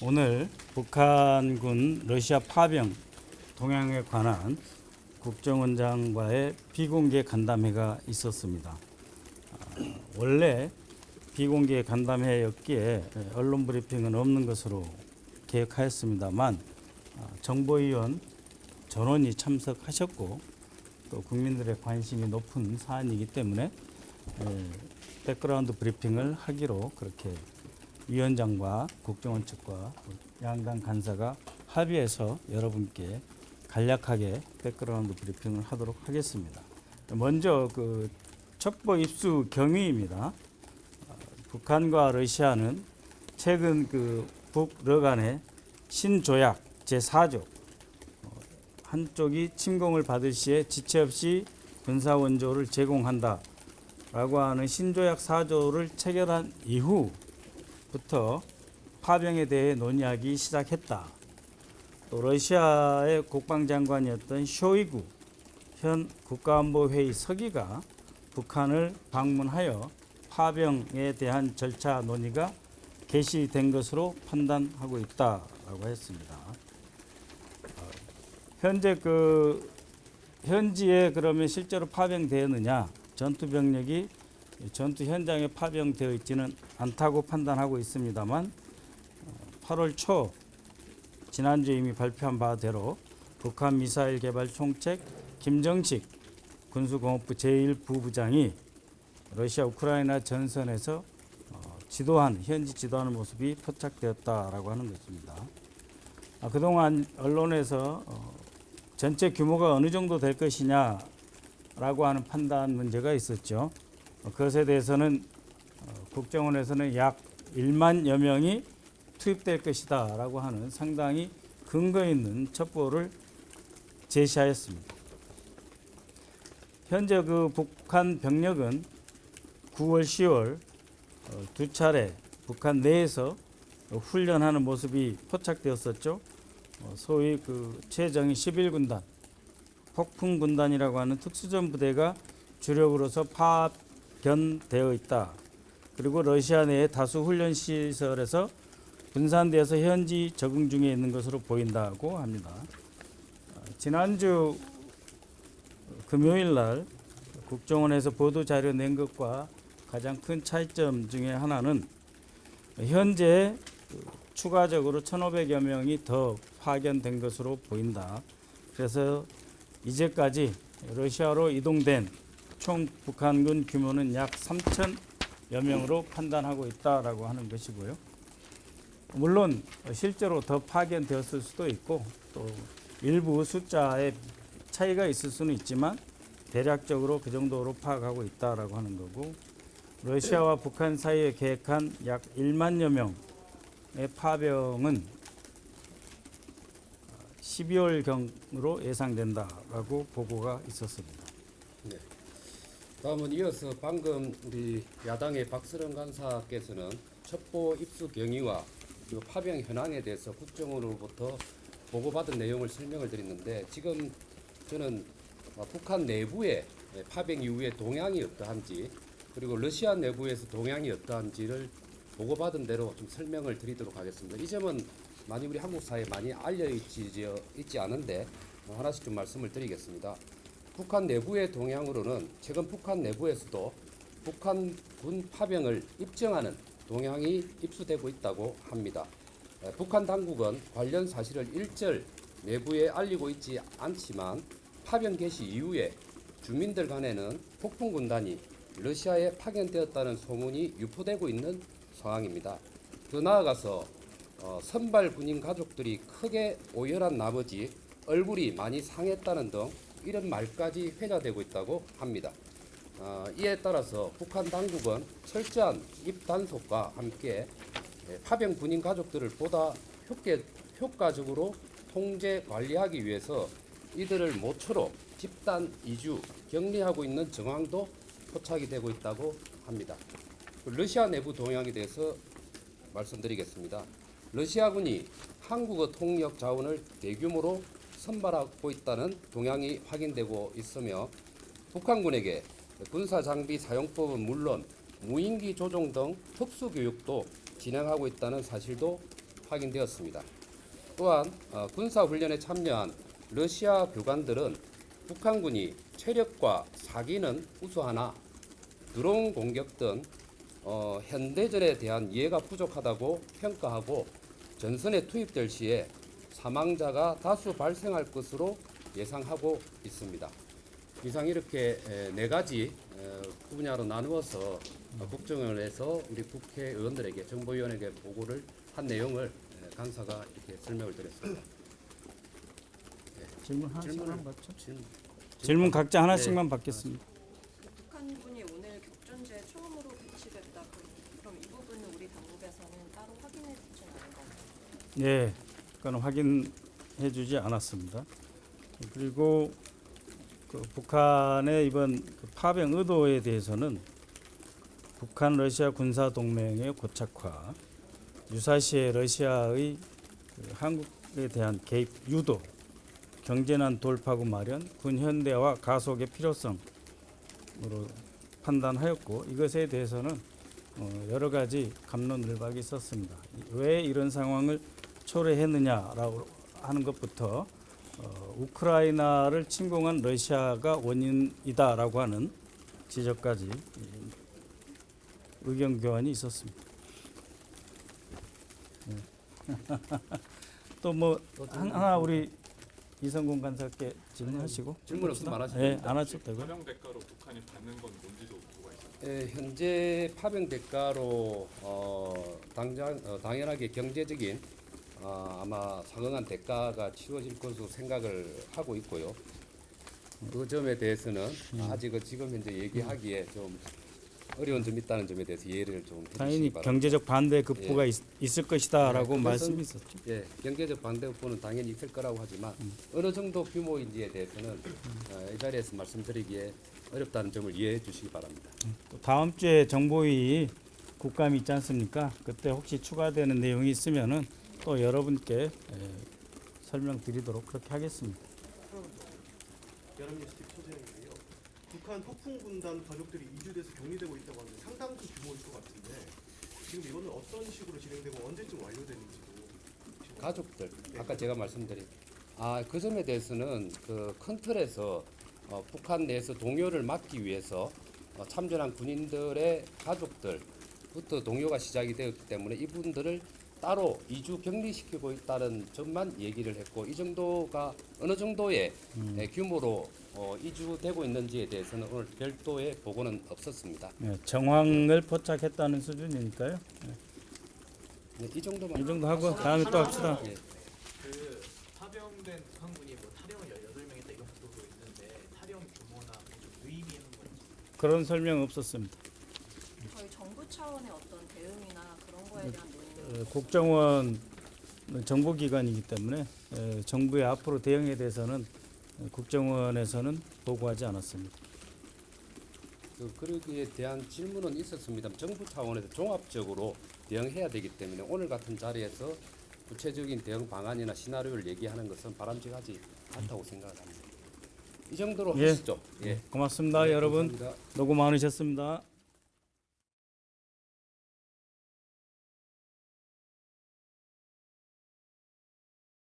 오늘 북한군 러시아 파병 동향에 관한 국정원장과의 비공개 간담회가 있었습니다. 원래 비공개 간담회였기에 언론 브리핑은 없는 것으로 계획하였습니다만 정보위원 전원이 참석하셨고 또 국민들의 관심이 높은 사안이기 때문에 백그라운드 브리핑을 하기로 그렇게 위원장과 국정원 측과 양당 간사가 합의해서 여러분께 간략하게 백그라운드 브리핑을 하도록 하겠습니다. 먼저 그 첩보 입수 경위입니다. 북한과 러시아는 최근 그 북러 간의 신조약 제4조 한쪽이 침공을 받을 시에 지체 없이 군사 원조를 제공한다라고 하는 신조약 4조를 체결한 이후부터 파병에 대해 논의하기 시작했다. 또 러시아의 국방장관이었던 쇼이구 현 국가안보회의 서기가 북한을 방문하여 파병에 대한 절차 논의가 개시된 것으로 판단하고 있다라고 했습니다. 현지에 그러면 실제로 파병되었느냐? 전투 병력이 전투 현장에 파병되어 있지는 않다고 판단하고 있습니다만 8월 초 지난주에 이미 발표한 바대로 북한 미사일 개발 총책 김정식 군수공업부 제1부부장이 러시아 우크라이나 전선에서 현지 지도하는 모습이 포착되었다라고 하는 것입니다. 그동안 언론에서 전체 규모가 어느 정도 될 것이냐라고 하는 판단 문제가 있었죠. 그것에 대해서는 국정원에서는 약 1만여 명이 투입될 것이다라고 하는 상당히 근거 있는 첩보를 제시하였습니다. 현재 그 북한 병력은 9월, 10월 두 차례 북한 내에서 훈련하는 모습이 포착되었었죠. 소위 그 최정예 11군단, 폭풍군단이라고 하는 특수전 부대가 주력으로서 파견되어 있다. 그리고 러시아 내의 다수 훈련 시설에서 분산되어서 현지 적응 중에 있는 것으로 보인다고 합니다. 지난주 금요일 날 국정원에서 보도 자료 낸 것과 가장 큰 차이점 중에 하나는 현재 추가적으로 1,500여 명이 더 파견된 것으로 보인다. 그래서 이제까지 러시아로 이동된 총 북한군 규모는 약 3,000여 명으로 판단하고 있다라고 하는 것이고요. 물론 실제로 더 파견되었을 수도 있고 또 일부 숫자에 차이가 있을 수는 있지만 대략적으로 그 정도로 파악하고 있다라고 하는 거고, 러시아와 북한 사이에 계획한 약 1만여 명의 파병은 12월경으로 예상된다라고 보고가 있었습니다. 네. 다음은 이어서 방금 우리 야당의 박스런 간사께서는 첩보 입수 경위와 그리고 파병 현황에 대해서 국정원으로부터 보고받은 내용을 설명을 드렸는데, 지금 저는 북한 내부의 파병 이후에 동향이 어떠한지, 그리고 러시아 내부에서 동향이 어떠한지를 보고받은 대로 좀 설명을 드리도록 하겠습니다. 이 점은 많이 우리 한국 사회에 많이 알려있지 않은데 하나씩 좀 말씀을 드리겠습니다. 북한 내부의 동향으로는 최근 북한 내부에서도 북한군 파병을 입증하는 동향이 입수되고 있다고 합니다. 북한 당국은 관련 사실을 일절 내부에 알리고 있지 않지만 파병 개시 이후에 주민들 간에는 폭풍군단이 러시아에 파견되었다는 소문이 유포되고 있는 상황입니다. 더 나아가서 선발 군인 가족들이 크게 오열한 나머지 얼굴이 많이 상했다는 등 이런 말까지 회자되고 있다고 합니다. 이에 따라서 북한 당국은 철저한 입단속과 함께 파병 군인 가족들을 보다 효과적으로 통제 관리하기 위해서 이들을 모처로 집단 이주 격리하고 있는 정황도 포착이 되고 있다고 합니다. 러시아 내부 동향에 대해서 말씀드리겠습니다. 러시아군이 한국어 통역 자원을 대규모로 선발하고 있다는 동향이 확인되고 있으며, 북한군에게 군사장비 사용법은 물론 무인기 조종 등 특수교육도 진행하고 있다는 사실도 확인되었습니다. 또한 군사훈련에 참여한 러시아 교관들은 북한군이 체력과 사기는 우수하나 드론 공격 등 현대전에 대한 이해가 부족하다고 평가하고 전선에 투입될 시에 사망자가 다수 발생할 것으로 예상하고 있습니다. 이상 이렇게 네 가지 분야로 나누어서 국정원에서 우리 국회의원들에게 정보위원회에게 보고를 한 내용을 간사가 이렇게 설명을 드렸습니다. 질문 하나씩 질문을- 만 받죠? 질문, 질문 각자 하나씩만 받겠습니다. 북한군이 오늘 격전지에 처음으로 배치됐다. 그럼 이 부분은 우리 당국에서는 따로 확인해 주진 않은 건가요? 예, 그건 확인해주지 않았습니다. 그리고 그 북한의 이번 그 파병 의도에 대해서는 북한 러시아 군사 동맹의 고착화, 유사시에 러시아의 그 한국에 대한 개입 유도, 경제난 돌파구 마련, 군 현대화 가속의 필요성으로 판단하였고 이것에 대해서는 여러 가지 갑론을박이 있었습니다. 왜 이런 상황을 초래했느냐라고 하는 것부터 우크라이나를 침공한 러시아가 원인이다라고 하는 지적까지 의견 교환이 있었습니다. 또 뭐 하나 우리 이성군 간사께 질문하시고 질문 없으면 안 하시면 예, 됩니다. 안 하셔도 되고. 파병 대가로 북한이 받는 건 뭔지도 보고가 있습니다. 현재 파병 대가로 당연하게 경제적인 아마 상응한 대가가 치러질 것으로 생각을 하고 있고요. 그 점에 대해서는 아직 지금 현재 얘기하기에 좀 어려운 점이 있다는 점에 대해서 이해를 좀 해주시기 당연히 바랍니다. 경제적 반대 급부가 있을 것이다라고 네, 그것은- 말씀이 있었죠. 예, 경제적 반대 여부는 당연히 있을 거라고 하지만 어느 정도 규모인지에 대해서는 이 자리에서 말씀드리기에 어렵다는 점을 이해해 주시기 바랍니다. 또 다음 주에 정보위 국감이 있지 않습니까? 그때 혹시 추가되는 내용이 있으면은 또 여러분께 설명드리도록 그렇게 하겠습니다. 여름뉴스 소재인데요. 북한 폭풍군단 가족들이 이주돼서 격리되고 있다고 하는데 상당한 규모일 것 같은데 지금 이거는 어떤 식으로 진행되고 언제쯤 완료되는지도 가족들 아까 제가 말씀드린 그 점에 대해서는 그 큰 틀에서 북한 내에서 동요를 막기 위해서 참전한 군인들의 가족들부터 동요가 시작이 되었기 때문에 이분들을 따로 이주 격리시키고 있다는 점만 얘기를 했고 이 정도가 어느 정도의 규모로 이주되고 있는지에 대해서는 오늘 별도의 보고는 없었습니다. 네, 정황을 포착했다는 수준이니까요. 네, 이 정도만 이 정도 하고 다음에 또 합시다. 예. 그 파병된 북한군이 뭐 타령을 18명이다 이런 보도도 있는데 타령 규모나 좀 의미하는 건지 그런 설명 없었습니다. 저희 정부 차원의 어떤 대응이나 그런 거에 대한 논의는 국정원 정보기관이기 때문에 정부의 앞으로 대응에 대해서는 국정원에서는 보고하지 않았습니다. 그러기에 대한 질문은 있었습니다. 정부 차원에서 종합적으로 대응해야 되기 때문에 오늘 같은 자리에서 구체적인 대응 방안이나 시나리오를 얘기하는 것은 바람직하지 않다고 생각을 합니다. 이 정도로 예. 하시죠. 예. 고맙습니다, 네, 여러분. 감사합니다. 노고 많으셨습니다.